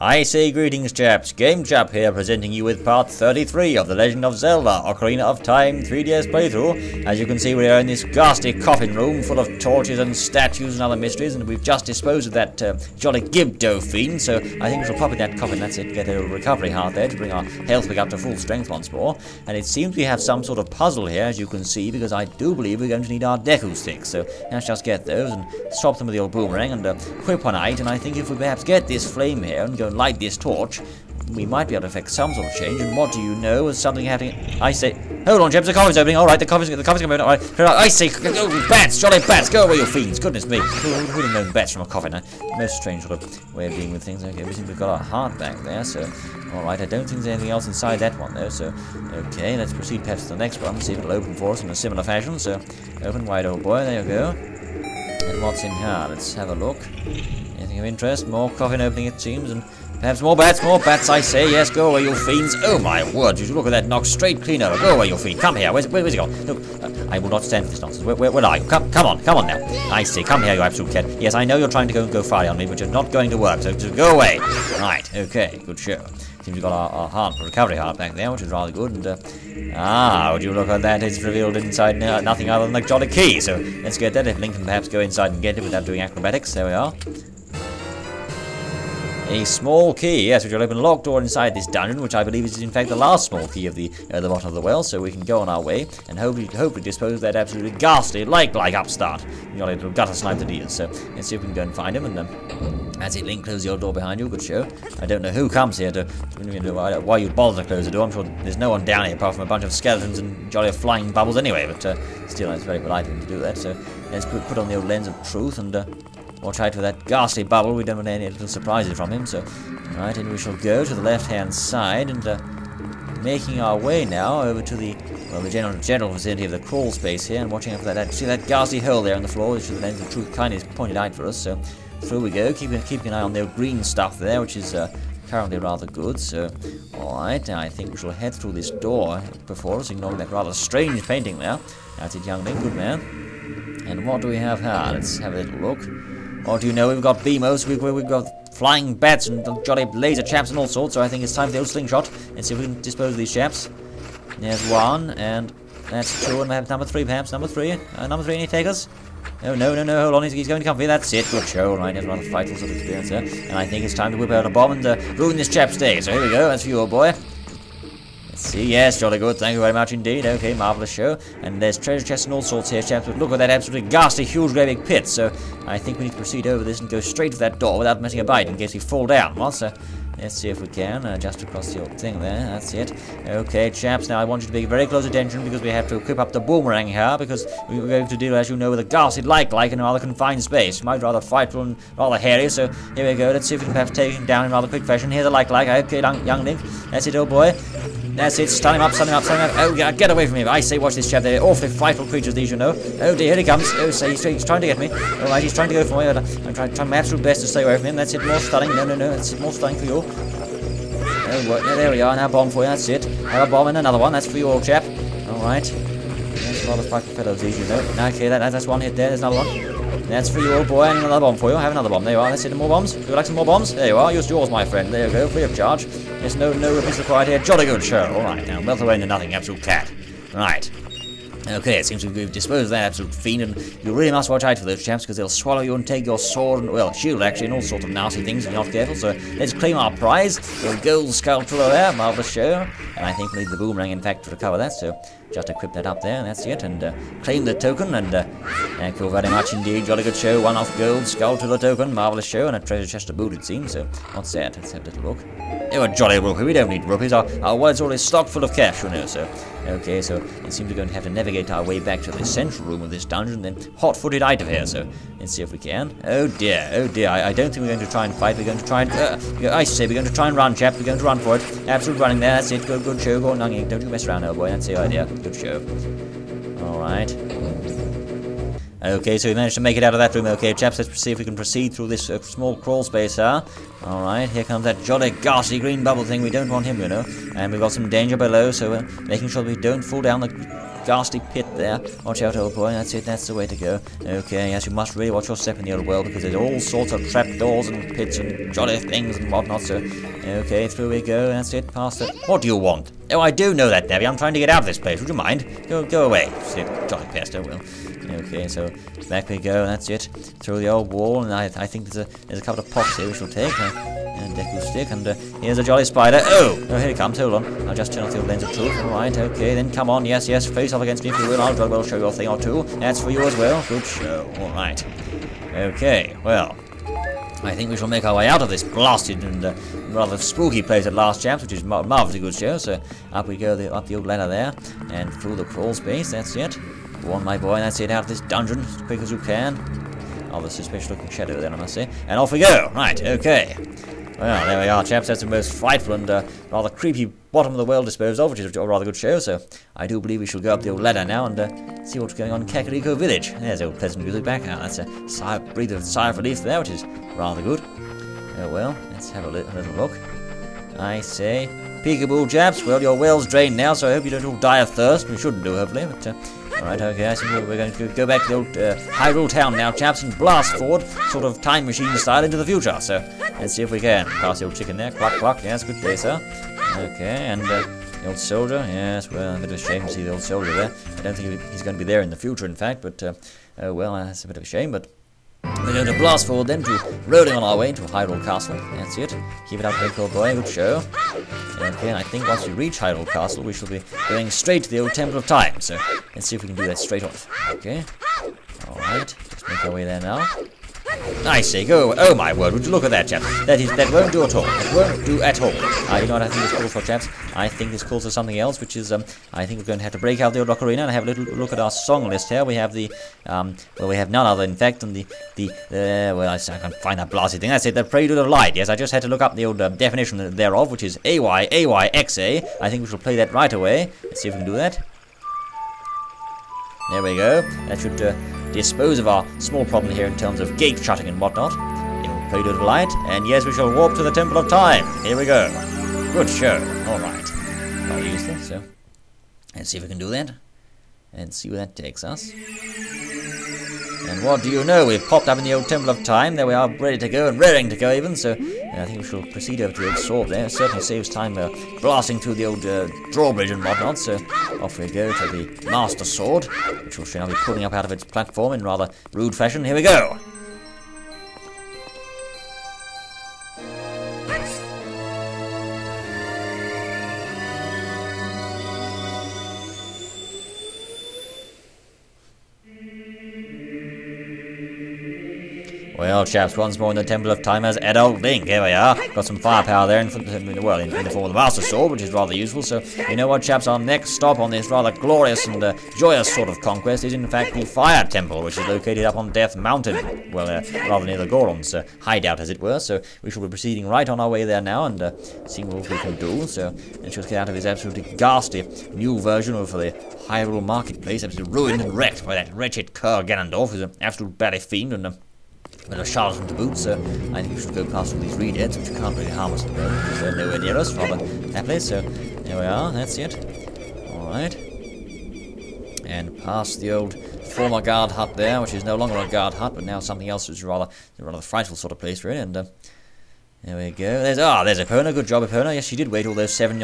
I say greetings, chaps. GameChap here, presenting you with part 33 of the Legend of Zelda Ocarina of Time 3DS playthrough. As you can see, we are in this ghastly coffin room full of torches and statues and other mysteries, and we've just disposed of that jolly Gibdo fiend, so I think we shall pop in that coffin, that's it, get a recovery heart there to bring our health back up to full strength once more. And it seems we have some sort of puzzle here, as you can see, because I do believe we're going to need our Deku sticks, so let's just get those and swap them with the old boomerang and equip one and I think if we perhaps get this flame here and go and light this torch, we might be able to effect some sort of change. And what do you know, is something happening. I say, hold on, James, the coffin's opening. Alright, the coffin's coming out. Alright, I say, oh, bats, jolly bats, go away, you fiends. Goodness me. Who would have known bats from a coffin? Most strange sort of way of dealing with things. Okay, we think we've got our heart back there, so alright, I don't think there's anything else inside that one though, so okay, let's proceed perhaps to the next one, see if it'll open for us in a similar fashion. So open wide, old boy, there you go. And what's in here? Let's have a look. Anything of interest? More coffin opening, it seems, and perhaps more bats, I say. Yes, go away, you fiends. Oh my word, you should look at that knock straight clean over. Go away, you fiend. Come here. Where's he gone? Look, I will not stand for this nonsense. Where are you? Come on now. I say, come here, you absolute cat. Yes, I know you're trying to go far on me, but you're not going to work, so just go away. Right, okay, good show. Seems we've got our heart, recovery heart back there, which is rather good, and would you look at that, it's revealed inside nothing other than the jolly key, so let's get that. If Link can perhaps go inside and get it without doing acrobatics, there we are. A small key, yes, which will open a locked door inside this dungeon, which I believe is in fact the last small key of the bottom of the well, so we can go on our way and hopefully dispose of that absolutely ghastly, like upstart, jolly little gutter snipe that he is. So let's see if we can go and find him, and that's it, Link, close the old door behind you, good show. I don't know who comes here why you'd bother to close the door. I'm sure there's no one down here apart from a bunch of skeletons and jolly flying bubbles anyway, but still, it's very polite of him to do that, so let's put on the old lens of truth and watch out for that ghastly bubble. We don't want any little surprises from him, so right, and we shall go to the left-hand side and making our way now over to the general vicinity of the crawl space here, and watching out for that. See that ghastly hole there on the floor, which the lens of truth kindly is pointed out for us. So through we go, keeping an eye on the green stuff there, which is currently rather good. So alright, I think we shall head through this door before us, ignoring that rather strange painting there. That's it, young Link, good man. And what do we have here? Let's have a little look. What do you know? We've got Beamos, we've got flying bats and jolly laser chaps and all sorts, so I think it's time for the old slingshot. Let's see if we can dispose of these chaps. There's one, and that's two, and we have number three perhaps. Number three, any takers? Oh, no, hold on, he's going to comfy, that's it, good show, right, that's rather frightful sort of experience there. And I think it's time to whip out a bomb and ruin this chap's day, so here we go, that's for you, old boy. Let's see, yes, jolly good, thank you very much indeed, okay, marvellous show. And there's treasure chests and all sorts here, chaps, but look at that absolutely ghastly, huge, great big pit, so I think we need to proceed over this and go straight to that door without missing a bite in case we fall down. Well, so let's see if we can, just across the old thing there, that's it. Okay, chaps, now I want you to pay very close attention because we have to equip up the boomerang here, because we're going to deal, as you know, with a ghastly like in a rather confined space. It might be rather frightful and rather hairy, so here we go, let's see if we can perhaps take him down in rather quick fashion. Here's a like, okay, young Link, that's it, old boy. That's it, stun him up. Oh, get away from him. I say, watch this chap. They're awfully frightful creatures, these, you know. Oh dear, here he comes. Oh, so he's trying to get me. Alright, he's trying to go for me. I'm trying my absolute best to stay away from him. That's it, more stunning. No, that's it, more stunning for you. Oh, there we are. Now bomb for you, that's it. Have a bomb and another one. That's for you, old chap. Alright. That's a lot of frightful fellows, these, you know. Okay, that's one hit there. There's another one. That's for you, old boy, and another bomb for you. Have another bomb. There you are. That's it. More bombs. Would you like some more bombs? There you are. Use yours, my friend. There you go. Free of charge. There's no weapons required here. Jolly good show. Alright, now melt away into nothing. Absolute cat. Right. Okay, it seems we've disposed of that absolute fiend, and you really must watch out for those chaps, because they'll swallow you and take your sword and, well, shield actually, and all sorts of nasty things if you're not careful. So let's claim our prize. The gold sculpture there, marvellous show. And I think we need the boomerang, in fact, to recover that, so just equip that up there, and that's it, and claim the token, and thank you very much indeed, jolly good show. One off gold sculpture token, marvellous show, and a treasure chest to boot, it seems. So what's that? Let's have a little look. Oh, a jolly rupee. We don't need rupees. Our wallet's already stocked full of cash, you know, so okay, so it seems we're going to have to navigate our way back to the central room of this dungeon, then hot-footed out of here, so let's see if we can. Oh dear, I don't think we're going to try and fight. We're going to try and I say we're going to try and run, chap. We're going to run for it. Absolute running there, that's it. Good show. Go on, don't you mess around, old boy. That's the idea. Good show. Alright. Okay, so we managed to make it out of that room. Okay, chaps, let's see if we can proceed through this small crawl space here. Alright, here comes that jolly ghastly green bubble thing. We don't want him, you know. And we've got some danger below, so making sure we don't fall down the ghastly pit there. Watch out, old boy. That's it. That's the way to go. Okay, yes, you must really watch your step in the old well, because there's all sorts of trapdoors and pits and jolly things and whatnot. So, okay, through we go. That's it. Past it. What do you want? Oh, I do know that, Debbie. I'm trying to get out of this place. Would you mind? Go away. Sit, jolly pest. Oh well. Okay, so back we go. That's it. Through the old wall, and I think there's a couple of pots here which we'll take. And Deku stick, and here's a jolly spider. Oh, here he comes. Hold on. I'll just turn off the old lens of truth. Alright, okay, then come on. Yes, face off against me if you will. I'll jolly well show you a thing or two. That's for you as well. Good show. Alright. Okay, well, I think we shall make our way out of this blasted and rather spooky place at last, chaps, which is marvellously good show. So up we go, up the old ladder there, and through the crawl space. That's it. Go on, my boy. That's it. Out of this dungeon as quick as you can. Oh, the suspicious-looking shadow there, I must say. And off we go. Right. Okay. Well, there we are, chaps. That's the most frightful and rather creepy bottom of the world disposed of, which is a rather good show. So I do believe we shall go up the old ladder now and see what's going on in Kakariko Village. There's old pleasant music back. Oh, that's a breathe of sigh of relief there, which is rather good. Oh well, let's have a little look. I say, peekaboo, chaps. Well, your well's drained now, so I hope you don't all die of thirst. We shouldn't do, hopefully, but alright, okay, I think we're going to go back to the old Hyrule Town now, chaps, and blast forward, sort of time machine style, into the future. So, let's see if we can. Pass the old chicken there, cluck, cluck, yes, good day, sir. Okay, and the old soldier, yes, well, a bit of a shame to see the old soldier there. I don't think he's going to be there in the future, in fact, but, oh well, that's a bit of a shame, but we're going to blast forward then to rolling on our way into Hyrule Castle. That's it. Keep it up, big old boy. Good show. Okay, and I think once we reach Hyrule Castle, we shall be going straight to the old Temple of Time. So let's see if we can do that straight off. Okay. Alright. Let's make our way there now. I say, go. Oh my word, would you look at that, chaps? That won't do at all. It won't do at all. You know what I think this calls for, chaps? I think this calls for something else, which is, I think we're going to have to break out the old Ocarina and have a little look at our song list here. We have the, well, we have none other, in fact, than well, I can't find that blasted thing. That's it, the Prelude of Light. Yes, I just had to look up the old definition thereof, which is AYAYXA. I think we shall play that right away. Let's see if we can do that. There we go. That should dispose of our small problem here in terms of gate shutting and whatnot. Prelude of Light, and yes, we shall warp to the Temple of Time. Here we go. Good show. Alright. Not useful, so let's see if we can do that. And see where that takes us. And what do you know? We've popped up in the old Temple of Time. There we are, ready to go, and raring to go even, so I think we shall proceed over to the old sword there. It certainly saves time blasting through the old drawbridge and whatnot, so off we go to the Master Sword, which will now be pulling up out of its platform in rather rude fashion. Here we go! Well, chaps, once more in the Temple of Time as Adult Link. Here we are. Got some firepower there, in the form of the Master Sword, which is rather useful. So, you know what, chaps? Our next stop on this rather glorious and joyous sort of conquest is, in fact, the Fire Temple, which is located up on Death Mountain. Well, rather near the Gorons' hideout, as it were. So, we shall be proceeding right on our way there now and seeing what we can do. So, let's just get out of this absolutely ghastly new version of the Hyrule Marketplace, absolutely ruined and wrecked by that wretched Cur Ganondorf, who's an absolute bally fiend and with a charlatan to boot, so I think we should go past all these redeads, which can't really harm us at the moment, because they're nowhere near us, rather happily, so there we are, that's it. Alright. And past the old former guard hut there, which is no longer a guard hut, but now something else, which is a rather frightful sort of place, really, and there we go. There's Epona. Good job, Epona. Yes, she did wait all those seven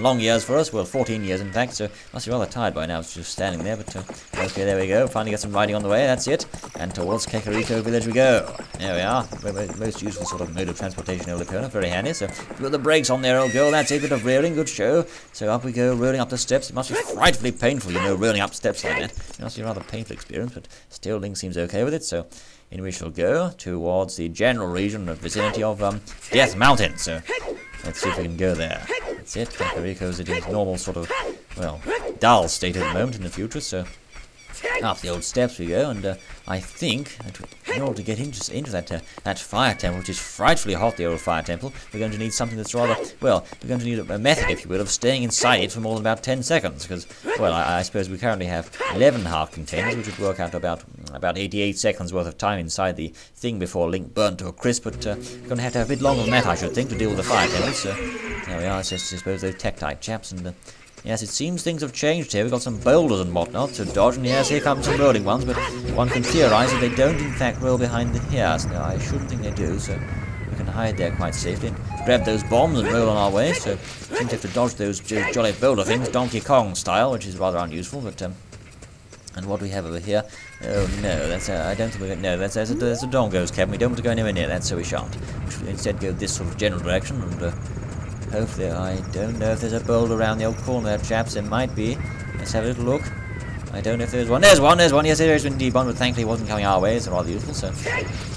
long years for us. Well, 14 years, in fact, so must be rather tired by now. She's just standing there, but okay, there we go. Finally got some riding on the way. That's it. And towards Kakariko Village we go. There we are. Most useful sort of mode of transportation, old Epona. Very handy. So, put the brakes on there, old girl. That's it. Bit of rearing. Good show. So, up we go, rolling up the steps. It must be frightfully painful, you know, rolling up steps like that. It must be a rather painful experience, but still, Link seems okay with it, so in we shall go towards the general region of vicinity of Death Mountain. So let's see if we can go there. That's it. Kakariko's in its normal sort of, well, dull state at the moment. In the future, so up the old steps we go, and I think that in order to get into that fire temple, which is frightfully hot, the old fire temple, we're going to need something that's rather, well, we're going to need a method, if you will, of staying inside it for more than about 10 seconds, because, well, I suppose we currently have 11 half containers, which would work out to about 88 seconds worth of time inside the thing before Link burnt to a crisp, but we're going to have a bit longer than that, I should think, to deal with the fire temple, so there we are. I suppose those Tektite chaps, and Yes, it seems things have changed here. We've got some boulders and whatnot to dodge, and yes, here come some rolling ones, but one can theorise that they don't in fact roll behind the hairs. No, I shouldn't think they do, so we can hide there quite safely and grab those bombs and roll on our way, so we seem to have to dodge those jolly boulder things, Donkey Kong style, which is rather unuseful, but and what do we have over here? Oh no, that's I don't think we're no, that's a Dongo's cabin. We don't want to go anywhere near that, so we shan't. We should instead go this sort of general direction, and hopefully, I don't know if there's a boulder around the old corner there, chaps. There might be. Let's have a little look. I don't know if there's one. There's one. Yes, there is indeed one, but thankfully it wasn't coming our way. It's rather useful, so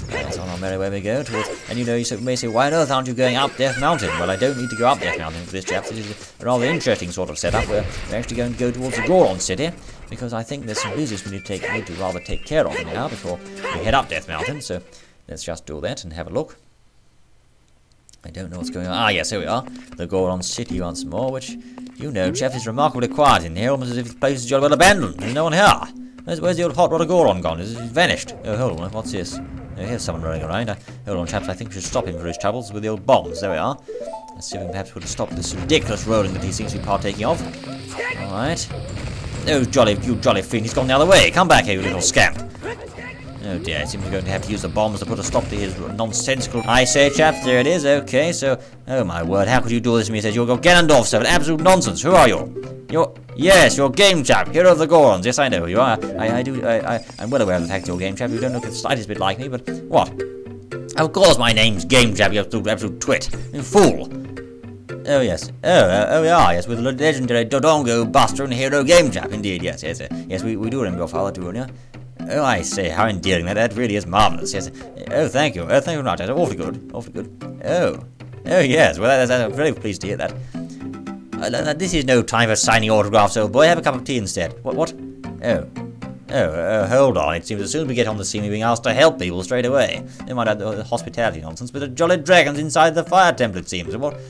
that's on our merry way we go towards. And you know, you may say, why on earth aren't you going up Death Mountain? Well, I don't need to go up Death Mountain for this, chaps. This is a rather interesting sort of setup where we're actually going to go towards the Goron city, because I think there's some business we need to rather take care of now before we head up Death Mountain. So let's just do that and have a look. I don't know what's going on. Ah, yes, here we are. The Goron city once more, which, you know, chaps, is remarkably quiet in here, almost as if the place is jolly well abandoned. There's no one here. Where's the old hot rod of Goron gone? He's vanished. Oh, hold on, what's this? Oh, here's someone running around. Hold on, chaps, I think we should stop him for his troubles with the old bombs. There we are. Let's see if we can perhaps put a stop to this ridiculous rolling that he seems to be partaking of. Alright. Oh, you jolly fiend, he's gone the other way. Come back here, you little scamp. Oh dear, it seems we're going to have to use the bombs to put a stop to his nonsensical... I say, chaps, there it is, okay, so... Oh my word, how could you do this to me? He says, you're Ganondorf, sir, absolute nonsense. Who are you? Yes, you're GameChap, hero of the Gorons. Yes, I know who you are. I'm well aware of the fact you're GameChap. You don't look the slightest bit like me, but... What? Of course my name's GameChap, you absolute twit. You fool. Oh, yes. Oh, we are, yes, with the legendary Dodongo, Buster, and hero GameChap, indeed, yes, yes, we do remember your father, too, yeah? Oh, I say, how endearing that really is marvellous, yes. Oh, thank you very much, that's awfully good. Oh, yes, well, I'm very pleased to hear that. This is no time for signing autographs, old boy, have a cup of tea instead. What? Oh, hold on, it seems as soon as we get on the scene we're being asked to help people straight away. They might have the hospitality nonsense, but the jolly dragons inside the fire temple, it seems. What?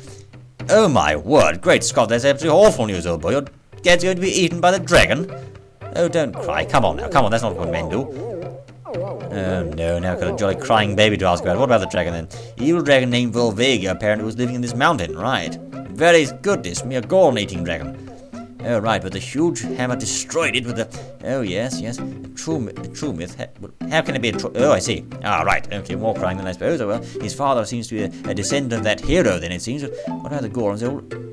Oh, my word, great Scott, that's absolutely awful news, old boy. Your dad's going to be eaten by the dragon? Oh, don't cry. Come on now. Come on, that's not what men do. Oh, no. Now I've got a jolly crying baby to ask about. What about the dragon, then? Evil dragon named Volvega apparently was living in this mountain, right? Very goodness me, a Goron-eating dragon. Oh, right, but the huge hammer destroyed it with the... Oh, yes. A true myth. How can it be a true... Oh, I see. Ah, right. Okay, more crying than I suppose. Oh, well, his father seems to be a descendant of that hero, then, it seems. What about the Gorons?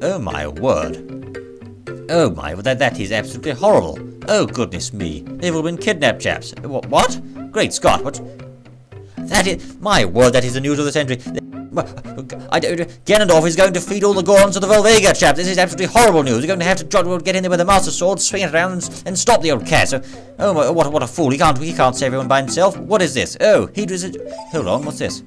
Oh, my word. Oh my, that is absolutely horrible. Oh, goodness me. They've all been kidnapped, chaps. What? Great Scott, what? That is... My word, that is the news of the century. Ganondorf is going to feed all the Gorons to the Volvega, chaps. This is absolutely horrible news. You're going to have to get in there with a Master Sword, swing it around, and stop the old cat. So, oh, my, what a fool. He can't save everyone by himself. What is this? Oh, hold on, what's this?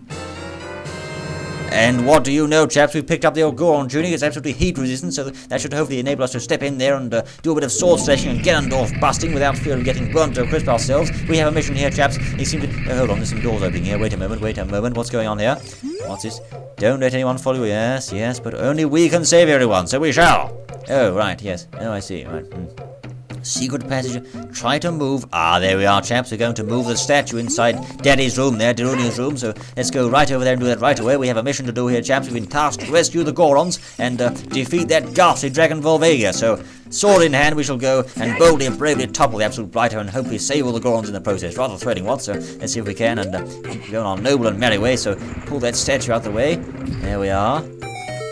And what do you know, chaps? We picked up the old Goron Tunic. It's absolutely heat resistant, so that should hopefully enable us to step in there and do a bit of sword slashing and Ganondorf busting without fear of getting burnt to a crisp ourselves. We have a mission here, chaps. They seem to... hold on, there's some doors opening here. Wait a moment. What's going on here? What's this? Don't let anyone follow you. Yes, but only we can save everyone, so we shall. Oh, right, yes. Oh, I see. Right. Secret passage. Try to move. Ah, there we are, chaps. We're going to move the statue inside Daddy's room there, Darunia's room. So let's go right over there and do that right away. We have a mission to do here, chaps. We've been tasked to rescue the Gorons and defeat that ghastly dragon Volvega. So, sword in hand, we shall go and boldly and bravely topple the absolute blighter and hopefully save all the Gorons in the process. Rather threatening, what? So let's see if we can and go on our noble and merry way. So pull that statue out the way. There we are.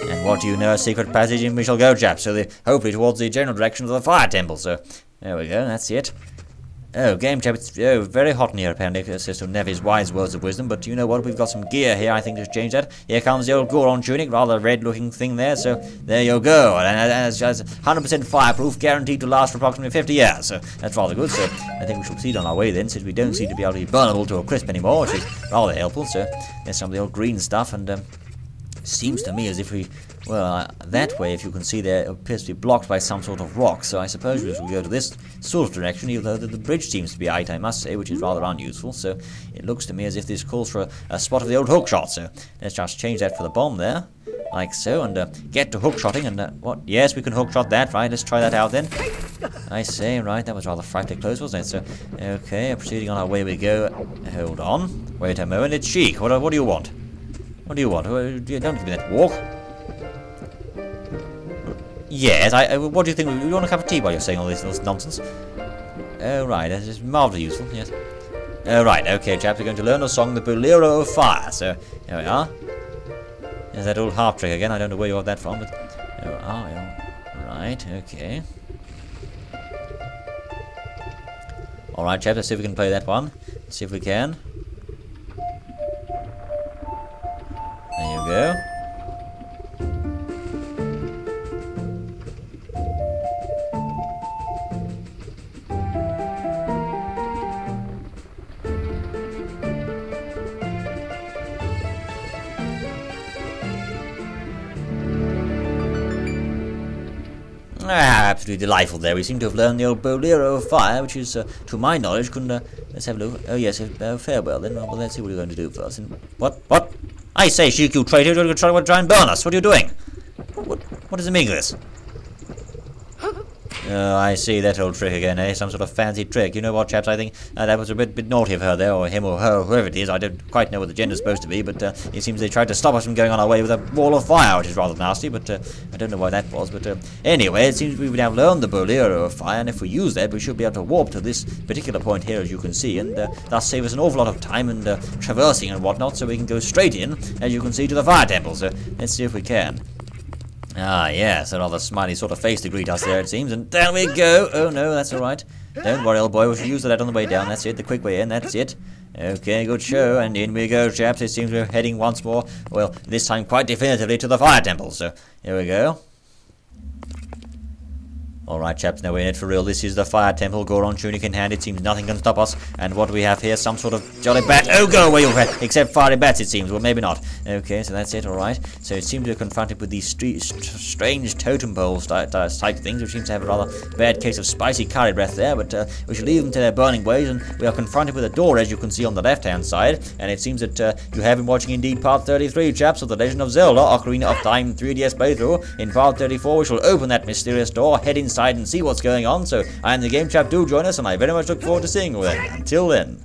And what do you know, a secret passage in we shall go, chaps. So hopefully towards the general direction of the fire temple. So there we go, that's it. Oh, GameChap, it's very hot in here, apparently, says to Nevi's wise words of wisdom, but you know what, we've got some gear here, I think, to change that. Here comes the old Goron Tunic, rather red-looking thing there, so there you go. And it's just 100% fireproof, guaranteed to last for approximately 50 years, so that's rather good, so I think we shall proceed on our way then, since we don't seem to be able to be burnable to a crisp anymore, which is rather helpful, so there's some of the old green stuff, and seems to me as if we... Well, that way, if you can see there, it appears to be blocked by some sort of rock, so I suppose we shall go to this sort of direction, even though the bridge seems to be height, I must say, which is rather unuseful, so it looks to me as if this calls for a spot of the old hookshot, so let's just change that for the bomb there, like so, and get to hookshotting, and what? Yes, we can hookshot that, right, let's try that out then. I say, right, that was rather frightfully close, wasn't it? So, okay, proceeding on our way we go. Hold on, wait a moment, it's Sheik, what do you want? What do you want? Don't give me that walk. Yes, what do you think? You want a cup of tea while you're saying all this nonsense? Oh, right, that is marvellously useful, yes. Oh, right, okay, chaps, we're going to learn a song, the Bolero of Fire. So, here we are. There's that old harp trick again, I don't know where you got that from, but there we are, yeah. Right, okay. Alright, chaps, let's see if we can play that one. Let's see if we can. There you go. Ah, absolutely delightful there. We seem to have learned the old Bolero of Fire, which is, to my knowledge, let's have a look. Oh, yes, farewell then. Well, let's see what we're going to do first. And what? I say, Sheik, you traitor, you're going to try and burn us. What are you doing? What does it mean, this? Oh, I see that old trick again, eh? Some sort of fancy trick. You know what, chaps, I think that was a bit naughty of her there, or him or her, whoever it is. I don't quite know what the gender's supposed to be, but it seems they tried to stop us from going on our way with a wall of fire, which is rather nasty, but I don't know why that was. But anyway, it seems we've now learned the Bolero of Fire, and if we use that, we should be able to warp to this particular point here, as you can see, and thus save us an awful lot of time and traversing and whatnot, so we can go straight in, as you can see, to the fire temple. So let's see if we can. Ah, yes, a rather smiley sort of face to greet us there, it seems, and down we go. Oh, no, that's all right. Don't worry, old boy, we should use that on the way down. That's it, the quick way in, that's it. Okay, good show, and in we go, chaps. It seems we're heading once more, well, this time quite definitively to the fire temple, so here we go. Alright, chaps, now we're in it for real. This is the fire temple, Goron Tunic in hand. It seems nothing can stop us. And what do we have here? Some sort of jolly bat. Oh, go away, you bat! Except fiery bats, it seems. Well, maybe not. Okay, so that's it, alright. So it seems we're confronted with these strange totem pole type things, which seems to have a rather bad case of spicy curry breath there. But we should leave them to their burning ways. And we are confronted with a door, as you can see on the left-hand side. And it seems that you have been watching indeed part 33, chaps, of the Legend of Zelda Ocarina of Time 3DS playthrough. In part 34, we shall open that mysterious door, head inside and see what's going on. So I am the GameChap. Do join us, and I very much look forward to seeing you then. Until then.